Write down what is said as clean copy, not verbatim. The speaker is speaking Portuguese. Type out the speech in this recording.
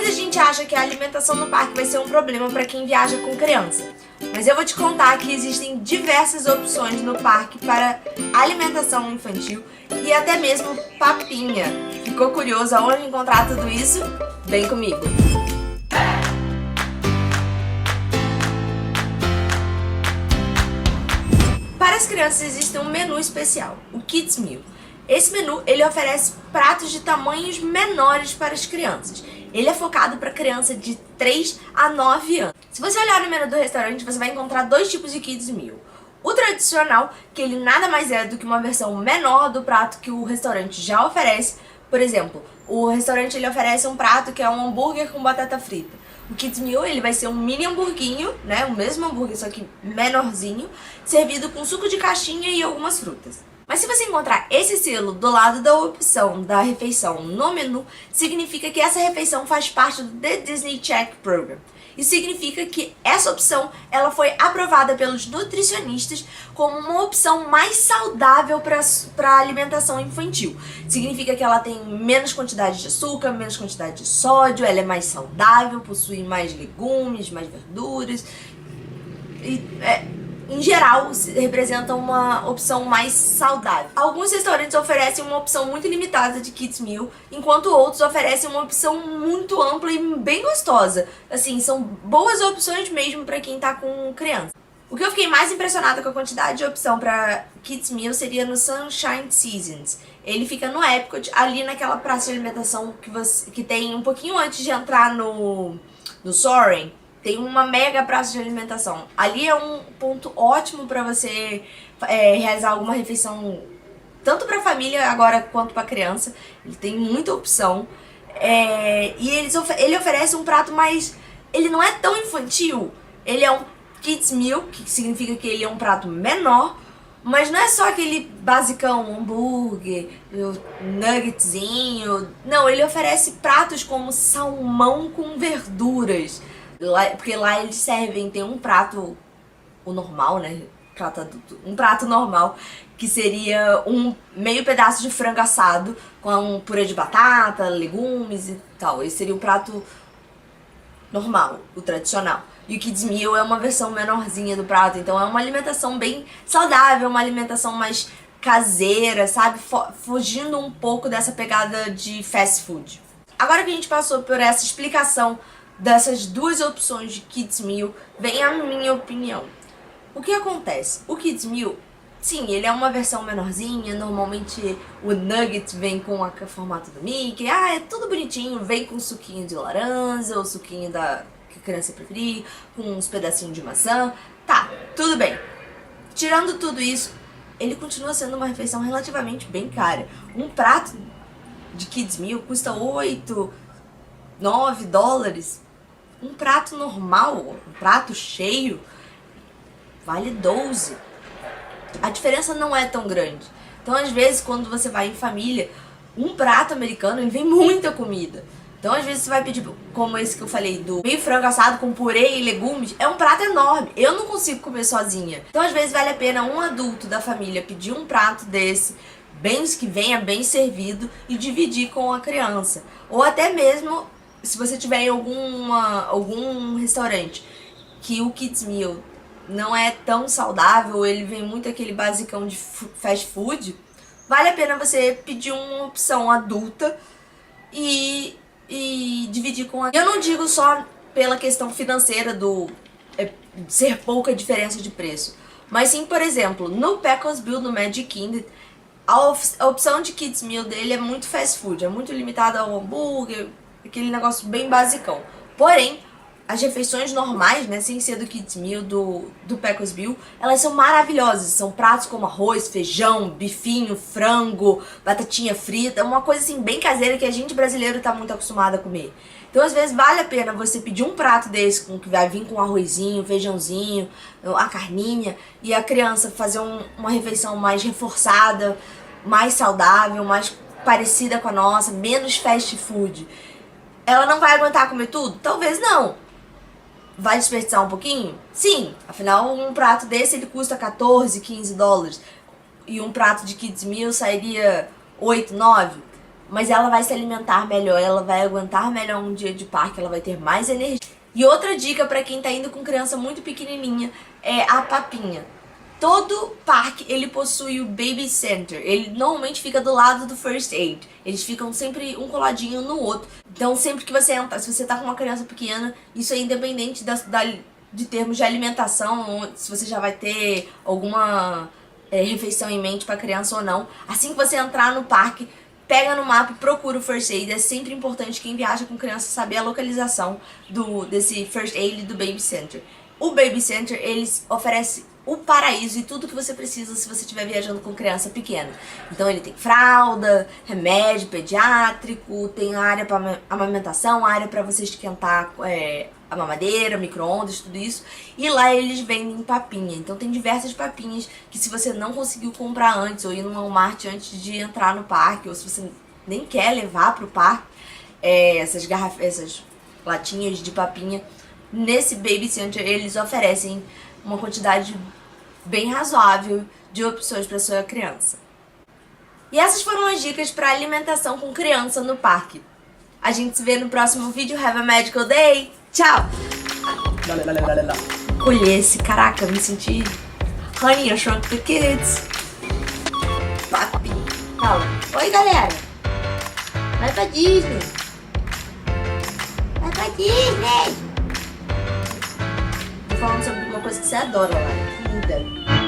Muita gente acha que a alimentação no parque vai ser um problema para quem viaja com criança. Mas eu vou te contar que existem diversas opções no parque para alimentação infantil e até mesmo papinha. Ficou curioso aonde encontrar tudo isso? Vem comigo! Para as crianças existe um menu especial, o Kids Meal. Esse menu ele oferece pratos de tamanhos menores para as crianças. Ele é focado para criança de 3 a 9 anos. Se você olhar no menu do restaurante, você vai encontrar dois tipos de Kids Meal. O tradicional, que ele nada mais é do que uma versão menor do prato que o restaurante já oferece. Por exemplo, o restaurante ele oferece um prato que é um hambúrguer com batata frita. O Kids Meal ele vai ser um mini hamburguinho, né, o mesmo hambúrguer, só que menorzinho, servido com suco de caixinha e algumas frutas. Mas se você encontrar esse selo do lado da opção da refeição no menu, significa que essa refeição faz parte do The Disney Check Program. Isso significa que essa opção ela foi aprovada pelos nutricionistas como uma opção mais saudável para a alimentação infantil. Significa que ela tem menos quantidade de açúcar, menos quantidade de sódio, ela é mais saudável, possui mais legumes, mais verduras em geral, representa uma opção mais saudável. Alguns restaurantes oferecem uma opção muito limitada de Kids Meal, enquanto outros oferecem uma opção muito ampla e bem gostosa. Assim, são boas opções mesmo para quem tá com criança. O que eu fiquei mais impressionada com a quantidade de opção para Kids Meal seria no Sunshine Seasons. Ele fica no Epcot, ali naquela praça de alimentação que tem um pouquinho antes de entrar no Soaring. Tem uma mega praça de alimentação. Ali é um ponto ótimo para você realizar alguma refeição, tanto para família agora quanto para criança. Ele tem muita opção. E ele oferece um prato mais... Ele não é tão infantil. Ele é um Kids Meal, que significa que ele é um prato menor. Mas não é só aquele basicão, hambúrguer, nuggetzinho. Não, ele oferece pratos como salmão com verduras. Porque lá eles servem, tem um prato, o normal, né? Prato adulto, um prato normal, que seria um meio pedaço de frango assado com um purê de batata, legumes e tal. Esse seria o prato normal, o tradicional. E o Kids Meal é uma versão menorzinha do prato, então é uma alimentação bem saudável, uma alimentação mais caseira, sabe? Fugindo um pouco dessa pegada de fast food. Agora que a gente passou por essa explicação dessas duas opções de Kids Meal, vem a minha opinião. O que acontece? O Kids Meal, sim, ele é uma versão menorzinha, normalmente o nugget vem com o formato do Mickey, é tudo bonitinho, vem com suquinho de laranja, ou suquinho que a criança preferir, com uns pedacinhos de maçã, tá, tudo bem. Tirando tudo isso, ele continua sendo uma refeição relativamente bem cara. Um prato de Kids Meal custa 8, 9 dólares. Um prato normal, um prato cheio, vale 12. A diferença não é tão grande. Então, às vezes, quando você vai em família, um prato americano, ele vem muita comida. Então, às vezes, você vai pedir, como esse que eu falei, do meio frango assado com purê e legumes, é um prato enorme. Eu não consigo comer sozinha. Então, às vezes, vale a pena um adulto da família pedir um prato desse, que venha bem servido, e dividir com a criança. Ou até mesmo... Se você tiver em algum restaurante que o Kids Meal não é tão saudável, ele vem muito aquele basicão de fast food, vale a pena você pedir uma opção adulta e dividir com a... Eu não digo só pela questão financeira do ser pouca diferença de preço, mas sim, por exemplo, no Pecos Bill, no Magic Kingdom, a opção de Kids Meal dele é muito fast food, é muito limitada ao hambúrguer, aquele negócio bem basicão. Porém, as refeições normais, né, sem ser do Kids Meal, do Pecos Bill, elas são maravilhosas. São pratos como arroz, feijão, bifinho, frango, batatinha frita, uma coisa assim bem caseira que a gente brasileiro tá muito acostumado a comer. Então, às vezes, vale a pena você pedir um prato desse, que vai vir com arrozinho, feijãozinho, a carninha, e a criança fazer uma refeição mais reforçada, mais saudável, mais parecida com a nossa, menos fast food. Ela não vai aguentar comer tudo? Talvez não. Vai desperdiçar um pouquinho? Sim. Afinal, um prato desse ele custa 14, 15 dólares. E um prato de Kids Meal sairia 8, 9. mas ela vai se alimentar melhor, ela vai aguentar melhor um dia de parque, ela vai ter mais energia. E outra dica pra quem tá indo com criança muito pequenininha é a papinha. Todo parque, ele possui o Baby Center. Ele normalmente fica do lado do First Aid. Eles ficam sempre um coladinho no outro. Então, sempre que você entra, se você tá com uma criança pequena, isso é independente de termos de alimentação, se você já vai ter alguma refeição em mente pra criança ou não. Assim que você entrar no parque, pega no mapa e procura o First Aid. É sempre importante quem viaja com criança saber a localização desse First Aid e do Baby Center. O Baby Center, eles oferecem o paraíso e tudo que você precisa se você estiver viajando com criança pequena. Então ele tem fralda, remédio pediátrico, tem área para amamentação, área para você esquentar a mamadeira, micro-ondas, tudo isso. E lá eles vendem papinha. Então tem diversas papinhas que se você não conseguiu comprar antes ou ir no Walmart antes de entrar no parque, ou se você nem quer levar pro parque, essas latinhas de papinha, nesse Baby Center eles oferecem uma quantidade bem razoável de opções para sua criança. E essas foram as dicas para alimentação com criança no parque. A gente se vê no próximo vídeo. Have a magical day! Tchau! Colher esse, caraca, me senti Honey, I Shrunk the Kids. Papi. Fala. Oi, galera! Vai pra Disney! Vai pra Disney! Falando sobre uma coisa que você adora lá, comida.